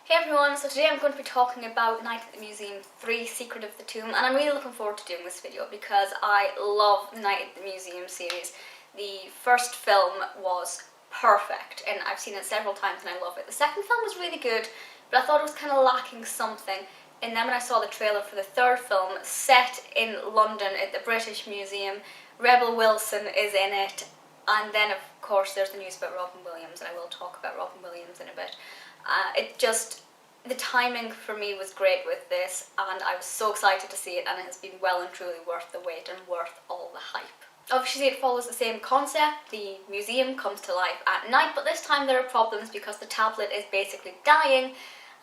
Hey everyone, so today I'm going to be talking about Night at the Museum 3 Secret of the Tomb, and I'm really looking forward to doing this video because I love the Night at the Museum series. The first film was perfect and I've seen it several times and I love it. The second film was really good, but I thought it was kind of lacking something, and then when I saw the trailer for the third film set in London at the British Museum, Rebel Wilson is in it, and then of course there's the news about Robin Williams, and I will talk about Robin Williams in a bit. The timing for me was great with this, and I was so excited to see it, and it has been well and truly worth the wait and worth all the hype. Obviously it follows the same concept. The museum comes to life at night, but this time there are problems because the tablet is basically dying,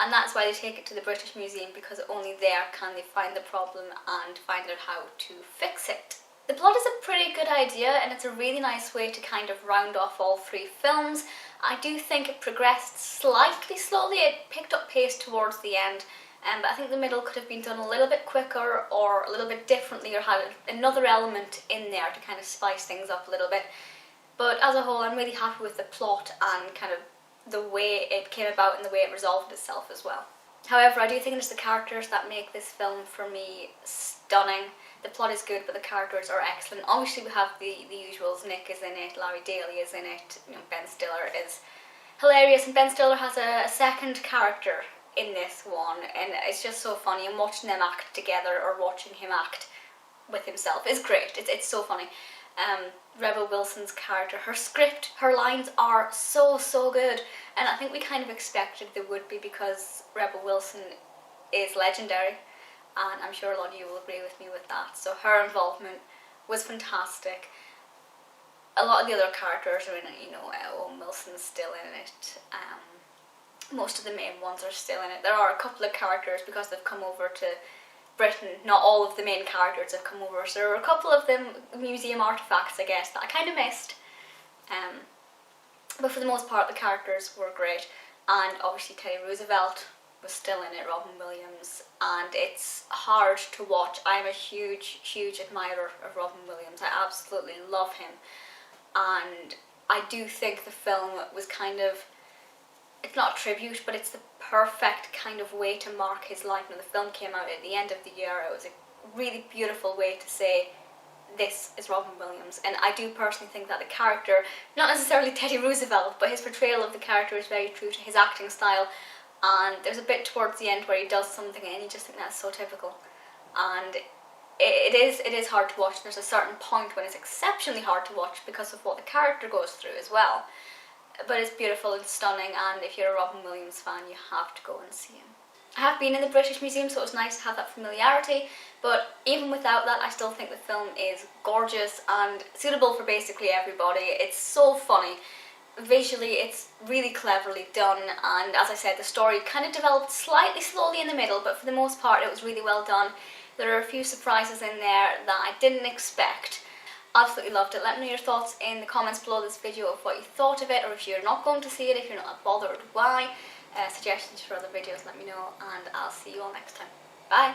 and that's why they take it to the British Museum, because only there can they find the problem and find out how to fix it. The plot is a pretty good idea, and it's a really nice way to kind of round off all three films. I do think it progressed slightly slowly. It picked up pace towards the end, but I think the middle could have been done a little bit quicker or a little bit differently, or had another element in there to kind of spice things up a little bit. But as a whole, I'm really happy with the plot and kind of the way it came about and the way it resolved itself as well. However, I do think it's the characters that make this film for me stunning. The plot is good, but the characters are excellent. Obviously we have the usuals. Nick is in it, Daley is in it, Ben Stiller is hilarious, and Ben Stiller has a second character in this one, and it's just so funny, and watching them act together or watching him act with himself is great. It's so funny. Rebel Wilson's character, her script, her lines are so good, and I think we kind of expected they would be because Rebel Wilson is legendary, and I'm sure a lot of you will agree with me with that. So her involvement was fantastic. A lot of the other characters are in it, Owen Wilson's still in it. Most of the main ones are still in it. There are a couple of characters, because they've come over to Britain, not all of the main characters have come over, so there are a couple of them museum artefacts, I guess, that I kind of missed. But for the most part, the characters were great, and obviously Teddy Roosevelt was still in it, Robin Williams, and it's hard to watch. I'm a huge admirer of Robin Williams. I absolutely love him, and I do think the film was kind of, it's not a tribute, but it's the perfect kind of way to mark his life. When the film came out at the end of the year, it was a really beautiful way to say, this is Robin Williams. And I do personally think that the character, not necessarily Teddy Roosevelt, but his portrayal of the character is very true to his acting style. And there's a bit towards the end where he does something and you just think that's so typical. And it is hard to watch. There's a certain point when it's exceptionally hard to watch because of what the character goes through as well. But it's beautiful and stunning, and if you're a Robin Williams fan, you have to go and see him. I have been in the British Museum, so it's nice to have that familiarity, but even without that, I still think the film is gorgeous and suitable for basically everybody. It's so funny. Visually, it's really cleverly done, and as I said, the story kind of developed slightly slowly in the middle, but for the most part, it was really well done. There are a few surprises in there that I didn't expect. Absolutely loved it. Let me know your thoughts in the comments below this video of what you thought of it, or if you're not going to see it, if you're not bothered why. Suggestions for other videos, let me know, and I'll see you all next time. Bye!